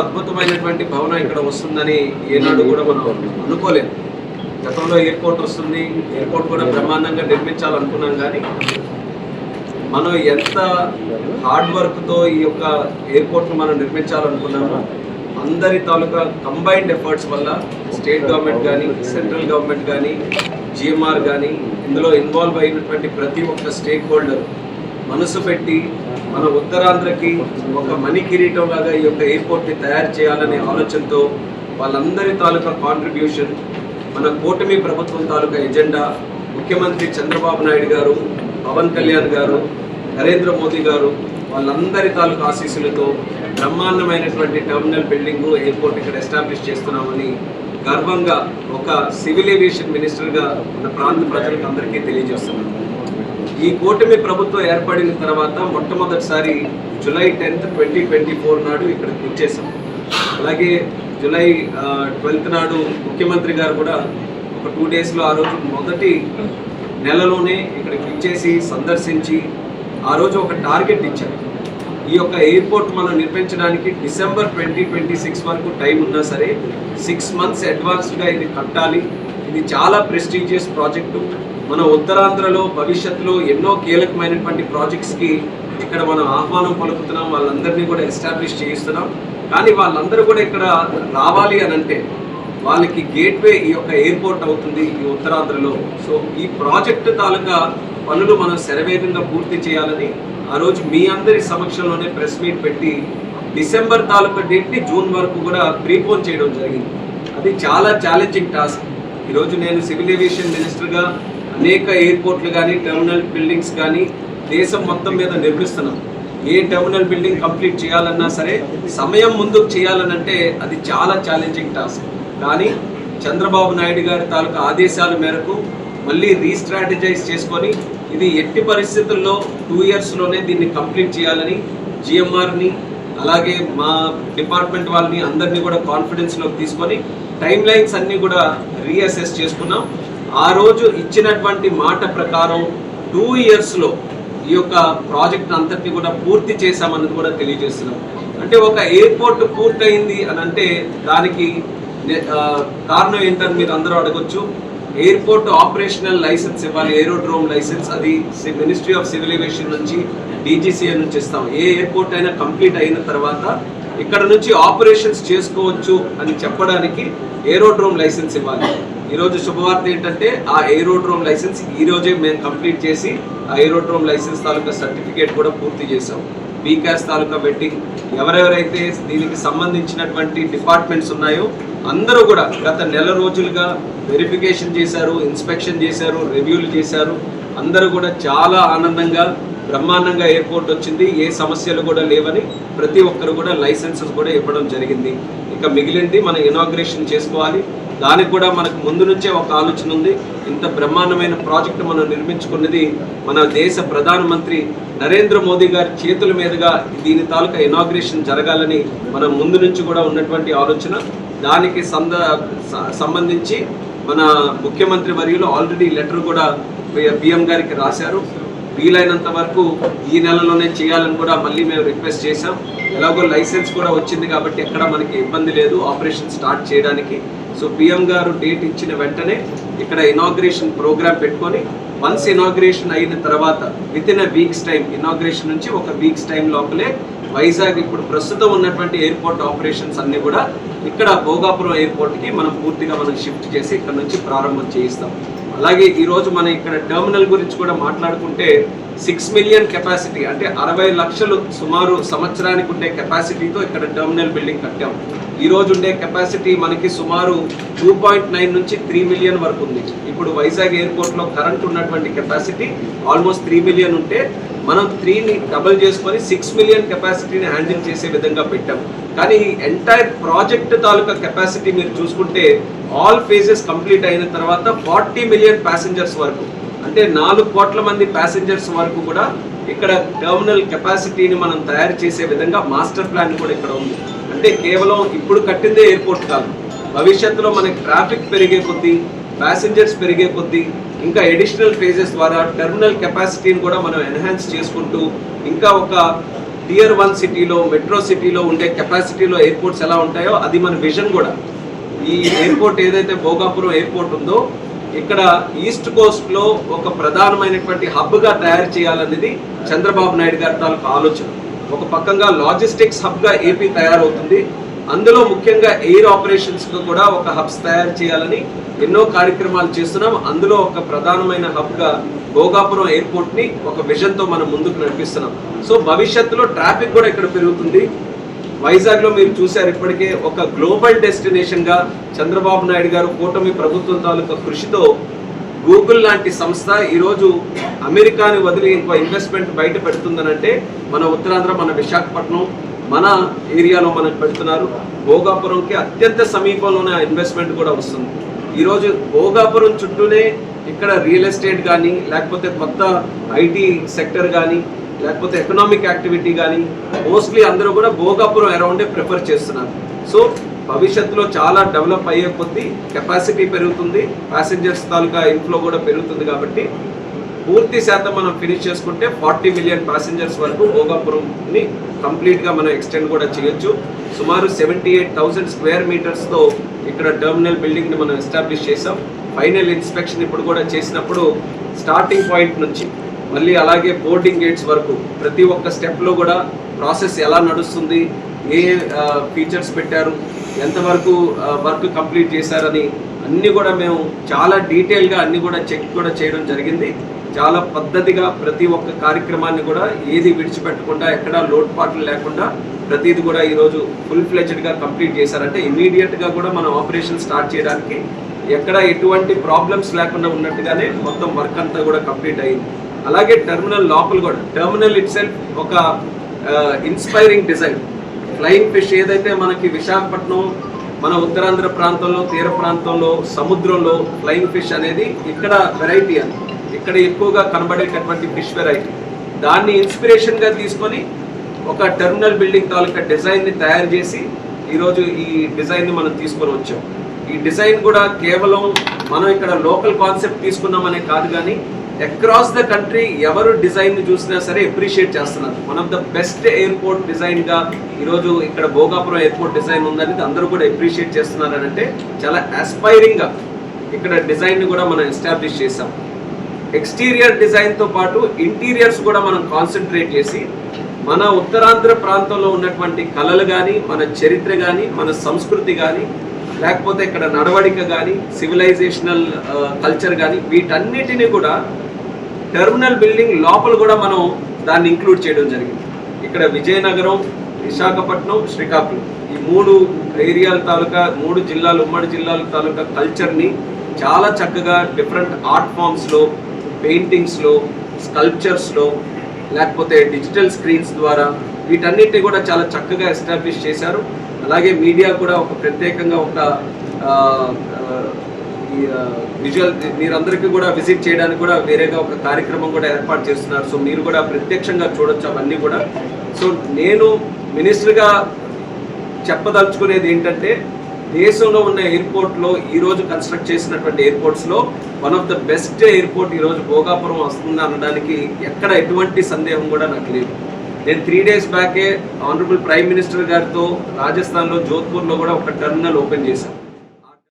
అద్భుతమైనటువంటి భవనం ఇక్కడ వస్తుందని ఏనాడు కూడా మనం అనుకోలేదు. గతంలో ఎయిర్పోర్ట్ వస్తుంది, ఎయిర్పోర్ట్ కూడా బ్రహ్మాండంగా నిర్మించాలనుకున్నాం. కానీ మనం ఎంత హార్డ్ వర్క్తో ఈ యొక్క ఎయిర్పోర్ట్ను మనం నిర్మించాలనుకున్నామో అందరి తాలూకా కంబైన్డ్ ఎఫర్ట్స్ వల్ల స్టేట్ గవర్నమెంట్ కానీ, సెంట్రల్ గవర్నమెంట్ కానీ, జిఎంఆర్ కానీ, ఇందులో ఇన్వాల్వ్ అయినటువంటి ప్రతి ఒక్క స్టేక్ హోల్డర్ మనసు పెట్టి మన ఉత్తరాంధ్రకి ఒక మణి కిరీటం లాగా ఈ యొక్క ఎయిర్పోర్ట్ని తయారు చేయాలనే ఆలోచనతో వాళ్ళందరి తాలూకా కాంట్రిబ్యూషన్, మన కూటమి ప్రభుత్వం తాలూకా ఎజెండా, ముఖ్యమంత్రి చంద్రబాబు నాయుడు గారు, పవన్ కళ్యాణ్ గారు, నరేంద్ర మోదీ గారు వాళ్ళందరి తాలూకా ఆశీస్సులతో బ్రహ్మాండమైనటువంటి టెర్మినల్ బిల్డింగు ఎయిర్పోర్ట్ ఇక్కడ ఎస్టాబ్లిష్ చేస్తున్నామని గర్వంగా ఒక సివిల్ ఏవియేషన్ మినిస్టర్గా మన ప్రాంత ప్రజలకు అందరికీ తెలియజేస్తున్నాను. ఈ కూటమి ప్రభుత్వం ఏర్పడిన తర్వాత మొట్టమొదటిసారి జూలై 10, 2024 నాడు ఇక్కడికి వచ్చేసాం. అలాగే జూలై 12 నాడు ముఖ్యమంత్రి గారు కూడా ఒక 2 డేస్లో ఆ రోజు మొదటి నెలలోనే ఇక్కడికి వచ్చేసి సందర్శించి ఆ రోజు ఒక టార్గెట్ ఇచ్చారు. ఈ యొక్క ఎయిర్పోర్ట్ మనం నిర్మించడానికి డిసెంబర్ 2026 వరకు టైం ఉన్నా సరే 6 months అడ్వాన్స్డ్గా ఇది కట్టాలి. ఇది చాలా ప్రెస్టీజియస్ ప్రాజెక్టు. మన ఉత్తరాంధ్రలో భవిష్యత్తులో ఎన్నో కీలకమైనటువంటి ప్రాజెక్ట్స్కి ఇక్కడ మనం ఆహ్వానం పలుకుతున్నాం, వాళ్ళందరినీ కూడా ఎస్టాబ్లిష్ చేయిస్తున్నాం. కానీ వాళ్ళందరూ కూడా ఇక్కడ రావాలి అని అంటే వాళ్ళకి గేట్వే ఈ యొక్క ఎయిర్పోర్ట్ అవుతుంది ఈ ఉత్తరాంధ్రలో. సో ఈ ప్రాజెక్టు తాలూకా పనులు మనం శరవేగంగా పూర్తి చేయాలని ఆ రోజు మీ అందరి సమక్షంలోనే ప్రెస్ మీట్ పెట్టి డిసెంబర్ తాలూకా డేట్ని జూన్ వరకు కూడా ప్రీపోన్ చేయడం జరిగింది. అది చాలా ఛాలెంజింగ్ టాస్క్. ఈరోజు నేను సివిల్ ఏవియేషన్ మినిస్టర్గా అనేక ఎయిర్పోర్ట్లు కానీ, టెర్మినల్ బిల్డింగ్స్ కానీ దేశం మొత్తం మీద నిర్మిస్తున్నాం. ఏ టెర్మినల్ బిల్డింగ్ కంప్లీట్ చేయాలన్నా సరే సమయం ముందుకు చేయాలనంటే అది చాలా ఛాలెంజింగ్ టాస్క్. కానీ చంద్రబాబు నాయుడు గారి తాలూకా ఆదేశాల మేరకు మళ్ళీ రీస్ట్రాటజైజ్ చేసుకొని ఇది ఎట్టి పరిస్థితుల్లో 2 yearsలోనే దీన్ని కంప్లీట్ చేయాలని జిఎంఆర్ని అలాగే మా డిపార్ట్మెంట్ వాళ్ళని అందరినీ కూడా కాన్ఫిడెన్స్లోకి తీసుకొని టైం లైన్స్ అన్నీ కూడా రీఅసెస్ చేసుకున్నాం. ఆ రోజు ఇచ్చినటువంటి మాట ప్రకారం 2 yearsలో ఈ యొక్క ప్రాజెక్ట్ అంతటిని కూడా పూర్తి చేశామన్నది కూడా తెలియజేస్తున్నాం. అంటే ఒక ఎయిర్పోర్ట్ పూర్తయింది అని అంటే దానికి కారణం ఏంటని మీరు అందరూ అడగొచ్చు. ఎయిర్పోర్ట్ ఆపరేషనల్ లైసెన్స్ ఇవ్వాలి, ఏరోడ్రోమ్ లైసెన్స్. అది మినిస్ట్రీ ఆఫ్ సివిల్ ఏవియేషన్ నుంచి డీజీసీఏ నుంచి ఇస్తాం. ఏ ఎయిర్పోర్ట్ అయినా కంప్లీట్ అయిన తర్వాత ఇక్కడ నుంచి ఆపరేషన్స్ చేసుకోవచ్చు అని చెప్పడానికి ఏరోడ్రోమ్ లైసెన్స్ ఇవ్వాలి. ఈరోజు శుభవార్త ఏంటంటే ఆ ఏరోడ్రోమ్ లైసెన్స్ ఈరోజే మేము కంప్లీట్ చేసి ఆ ఏరోడ్రోమ్ లైసెన్స్ తాలూకా సర్టిఫికేట్ కూడా పూర్తి చేసాం. బీకాస్ తాలూకా వెడ్డింగ్ ఎవరెవరైతే దీనికి సంబంధించినటువంటి డిపార్ట్మెంట్స్ ఉన్నాయో అందరూ కూడా గత నెల రోజులుగా వెరిఫికేషన్ చేశారు, ఇన్స్పెక్షన్ చేశారు, రివ్యూలు చేశారు. అందరూ కూడా చాలా ఆనందంగా బ్రహ్మాండంగా ఎయిర్పోర్ట్ వచ్చింది, ఏ సమస్యలు కూడా లేవని ప్రతి ఒక్కరు కూడా లైసెన్సెస్ కూడా ఇవ్వడం జరిగింది. ఇక మిగిలింది మనం ఇనాగ్రేషన్ చేసుకోవాలి. దానికి కూడా మనకు ముందు నుంచే ఒక ఆలోచన ఉంది. ఇంత బ్రహ్మాండమైన ప్రాజెక్టు మనం నిర్మించుకున్నది మన దేశ ప్రధానమంత్రి నరేంద్ర మోదీ గారి చేతుల మీదుగా దీని తాలూకా ఇనాగ్రేషన్ జరగాలని మనం ముందు నుంచి కూడా ఉన్నటువంటి ఆలోచన. దానికి సంబంధించి మన ముఖ్యమంత్రి వర్యులు ఆల్రెడీ లెటర్ కూడా పిఎం గారికి రాశారు. వీలైనంత వరకు ఈ నెలలోనే చేయాలని కూడా మళ్ళీ మేము రిక్వెస్ట్ చేశాం. ఎలాగో లైసెన్స్ కూడా వచ్చింది కాబట్టి ఎక్కడ మనకి ఇబ్బంది లేదు ఆపరేషన్ స్టార్ట్ చేయడానికి. సో పిఎం గారు డేట్ ఇచ్చిన వెంటనే ఇక్కడ ఇనాగ్రేషన్ ప్రోగ్రామ్ పెట్టుకొని వన్స్ ఇనాగ్రేషన్ అయిన తర్వాత within a week's time, inauguration నుంచి ఒక వీక్స్ టైం లోపలే వైజాగ్ ఇప్పుడు ప్రస్తుతం ఉన్నటువంటి ఎయిర్పోర్ట్ ఆపరేషన్స్ అన్నీ కూడా ఇక్కడ భోగాపురం ఎయిర్పోర్ట్కి మనం పూర్తిగా మనం షిఫ్ట్ చేసి ఇక్కడ నుంచి ప్రారంభం చేయిస్తాం. అలాగే ఈరోజు మనం ఇక్కడ టెర్మినల్ గురించి కూడా మాట్లాడుకుంటే 6 మిలియన్ కెపాసిటీ అంటే 60 లక్షలు సుమారు సంవత్సరానికి ఉండే కెపాసిటీతో ఇక్కడ టెర్మినల్ బిల్డింగ్ కట్టాం. ఈరోజు ఉండే కెపాసిటీ మనకి సుమారు 2.9 నుంచి 3 మిలియన్ వరకు ఉంది. ఇప్పుడు వైజాగ్ ఎయిర్పోర్ట్లో కరెంట్ ఉన్నటువంటి కెపాసిటీ ఆల్మోస్ట్ 3 మిలియన్ ఉంటే మనం 3ని డబుల్ చేసుకొని 6 మిలియన్ కెపాసిటీని హ్యాండిల్ చేసే విధంగా పెట్టాం. కానీ ఈ ఎంటైర్ ప్రాజెక్ట్ తాలూకా కెపాసిటీ మీరు చూసుకుంటే ఆల్ ఫేజెస్ కంప్లీట్ అయిన తర్వాత 40 మిలియన్ ప్యాసింజర్స్ వరకు అంటే 4 కోట్ల మంది ప్యాసింజర్స్ వరకు కూడా ఇక్కడ టెర్మినల్ కెపాసిటీని మనం తయారు చేసే విధంగా మాస్టర్ ప్లాన్ కూడా ఇక్కడ ఉంది. అంటే కేవలం ఇప్పుడు కట్టిందే ఎయిర్పోర్ట్ కాదు, భవిష్యత్తులో మనకి ట్రాఫిక్ పెరిగే కొద్దీ ప్యాసింజర్స్ పెరిగే కొద్దీ ఇంకా ఎడిషనల్ ఫేజెస్ ద్వారా టెర్మినల్ కెపాసిటీని కూడా మనం ఎన్హాన్స్ చేసుకుంటూ ఇంకా ఒక Tier 1 సిటీలో మెట్రో సిటీలో ఉండే కెపాసిటీలో ఎయిర్పోర్ట్స్ ఎలా ఉంటాయో అది మన విజన్ కూడా. ఈ ఎయిర్పోర్ట్ ఏదైతే భోగాపురం ఎయిర్పోర్ట్ ఉందో ఇక్కడ ఈస్ట్ కోస్ట్లో ఒక ప్రధానమైనటువంటి హబ్గా తయారు చేయాలనేది చంద్రబాబు నాయుడు గారి తాలూకు ఆలోచన. ఒక పక్కంగా లాజిస్టిక్స్ హబ్గా ఏపీ తయారవుతుంది, అందులో ముఖ్యంగా ఎయిర్ ఆపరేషన్స్లో కూడా ఒక హబ్స్ తయారు చేయాలని ఎన్నో కార్యక్రమాలు చేస్తున్నాం. అందులో ఒక ప్రధానమైన హబ్గా భోగాపురం ఎయిర్పోర్ట్ని ఒక విజన్తో మనం ముందుకు నడిపిస్తున్నాం. సో భవిష్యత్తులో ట్రాఫిక్ కూడా ఇక్కడ పెరుగుతుంది. వైజాగ్లో మీరు చూశారు ఇప్పటికే ఒక గ్లోబల్ డెస్టినేషన్గా చంద్రబాబు నాయుడు గారు కూటమి ప్రభుత్వం తాలూకా కృషితో గూగుల్ లాంటి సంస్థ ఈరోజు అమెరికాని వదిలి ఇంకో ఇన్వెస్ట్మెంట్ బయట పెడుతుందనంటే మన ఉత్తరాంధ్ర, మన విశాఖపట్నం, మన ఏరియాలో మనకు పెడుతున్నారు. భోగాపురంకి అత్యంత సమీపంలోనే ఆ ఇన్వెస్ట్మెంట్ కూడా వస్తుంది. ఈరోజు భోగాపురం చుట్టూనే ఇక్కడ రియల్ ఎస్టేట్ కానీ లేకపోతే కొత్త ఐటీ సెక్టర్ కానీ లేకపోతే ఎకనామిక్ యాక్టివిటీ కానీ మోస్ట్లీ అందరూ కూడా భోగాపురం అరౌండే ప్రిఫర్ చేస్తున్నారు. సో భవిష్యత్తులో చాలా డెవలప్ అయ్యే కొద్దీ కెపాసిటీ పెరుగుతుంది, ప్యాసింజర్స్ తాలూకా ఇన్ఫ్లో కూడా పెరుగుతుంది. కాబట్టి పూర్తి శాతం మనం ఫినిష్ చేసుకుంటే 40 మిలియన్ ప్యాసింజర్స్ వరకు భోగాపురంని కంప్లీట్గా మనం ఎక్స్టెండ్ కూడా చేయొచ్చు. సుమారు 78,000 స్క్వేర్ మీటర్స్తో ఇక్కడ టెర్మినల్ బిల్డింగ్ని మనం ఎస్టాబ్లిష్ చేసాం. ఫైనల్ ఇన్స్పెక్షన్ ఇప్పుడు కూడా చేసినప్పుడు స్టార్టింగ్ పాయింట్ నుంచి మళ్ళీ అలాగే బోర్డింగ్ గేట్స్ వరకు ప్రతి ఒక్క స్టెప్లో కూడా ప్రాసెస్ ఎలా నడుస్తుంది, ఏ ఫీచర్స్ పెట్టారు, ఎంతవరకు వర్క్ కంప్లీట్ చేశారని అన్నీ కూడా మేము చాలా డీటెయిల్గా అన్నీ కూడా చెక్ కూడా చేయడం జరిగింది. చాలా పద్ధతిగా ప్రతి ఒక్క కార్యక్రమాన్ని కూడా ఏది విడిచిపెట్టకుండా ఎక్కడా లోటుపాట్లు లేకుండా ప్రతిది కూడా ఈరోజు ఫుల్ ఫ్లెజ్డ్గా కంప్లీట్ చేశారంటే ఇమీడియట్గా కూడా మనం ఆపరేషన్ స్టార్ట్ చేయడానికి ఎక్కడ ఎటువంటి ప్రాబ్లమ్స్ లేకుండా ఉన్నట్టుగానే మొత్తం వర్క్ అంతా కూడా కంప్లీట్ అయ్యింది. అలాగే టెర్మినల్ లోపల కూడా టెర్మినల్ ఇట్ సెల్ఫ్ ఒక ఇన్స్పైరింగ్ డిజైన్. ఫ్లయింగ్ ఫిష్ ఏదైతే మనకి విశాఖపట్నం మన ఉత్తరాంధ్ర ప్రాంతంలో తీర ప్రాంతంలో సముద్రంలో ఫ్లయింగ్ ఫిష్ అనేది ఇక్కడ వెరైటీ అని ఇక్కడ ఎక్కువగా కనబడేటటువంటి ఫిష్ వెరైటీ, దాన్ని ఇన్స్పిరేషన్గా తీసుకొని ఒక టెర్మినల్ బిల్డింగ్ తాలూకా డిజైన్ని తయారు చేసి ఈరోజు ఈ డిజైన్ని మనం తీసుకొని వచ్చాం. ఈ డిజైన్ కూడా కేవలం మనం ఇక్కడ లోకల్ కాన్సెప్ట్ తీసుకున్నామనే కాదు, కానీ అక్రాస్ ద కంట్రీ ఎవరు డిజైన్ని చూసినా సరే అప్రిషియేట్ చేస్తున్నారు. One of the best airport డిజైన్గా ఈరోజు ఇక్కడ భోగాపురం ఎయిర్పోర్ట్ డిజైన్ ఉందనేది అందరూ కూడా అప్రిషియేట్ చేస్తున్నారు. అని అంటే చాలా ఆస్పైరింగ్గా ఇక్కడ డిజైన్ని కూడా మనం ఎస్టాబ్లిష్ చేసాం. ఎక్స్టీరియర్ డిజైన్తో పాటు ఇంటీరియర్స్ కూడా మనం కాన్సన్ట్రేట్ చేసి మన ఉత్తరాంధ్ర ప్రాంతంలో ఉన్నటువంటి కళలు కానీ మన చరిత్ర కానీ మన సంస్కృతి కానీ లేకపోతే ఇక్కడ నడవడిక కానీ సివిలైజేషనల్ కల్చర్ కానీ వీటన్నిటినీ కూడా టెర్మినల్ బిల్డింగ్ లోపల కూడా మనం దాన్ని ఇంక్లూడ్ చేయడం జరిగింది. ఇక్కడ విజయనగరం, విశాఖపట్నం, శ్రీకాకుళం ఈ 3 ఏరియాల తాలూకా 3 జిల్లాలు ఉమ్మడి జిల్లాల తాలూకా కల్చర్ని చాలా చక్కగా డిఫరెంట్ ఆర్ట్ ఫామ్స్లో, పెయింటింగ్స్లో, స్కల్ప్చర్స్లో లేకపోతే డిజిటల్ స్క్రీన్స్ ద్వారా వీటన్నిటిని కూడా చాలా చక్కగా ఎస్టాబ్లిష్ చేశారు. అలాగే మీడియా కూడా ఒక ప్రత్యేకంగా ఒక విజువల్ మీరందరికీ కూడా విజిట్ చేయడానికి కూడా వేరేగా ఒక కార్యక్రమం కూడా ఏర్పాటు చేస్తున్నారు. సో మీరు కూడా ప్రత్యక్షంగా చూడొచ్చు అవన్నీ కూడా. సో నేను మినిస్టర్గా చెప్పదలుచుకునేది ఏంటంటే దేశంలో ఉన్న ఎయిర్పోర్ట్లో ఈరోజు కన్స్ట్రక్ట్ చేసినటువంటి ఎయిర్పోర్ట్స్లో one of the best airport ఈరోజు భోగాపురం వస్తుంది అనడానికి ఎక్కడ ఎటువంటి సందేహం కూడా నాకు లేదు. నేను 3 days బ్యాకే ఆనరబుల్ ప్రైమ్ మినిస్టర్ గారితో రాజస్థాన్లో జోధ్పూర్లో కూడా ఒక టెర్మినల్ ఓపెన్ చేశాను.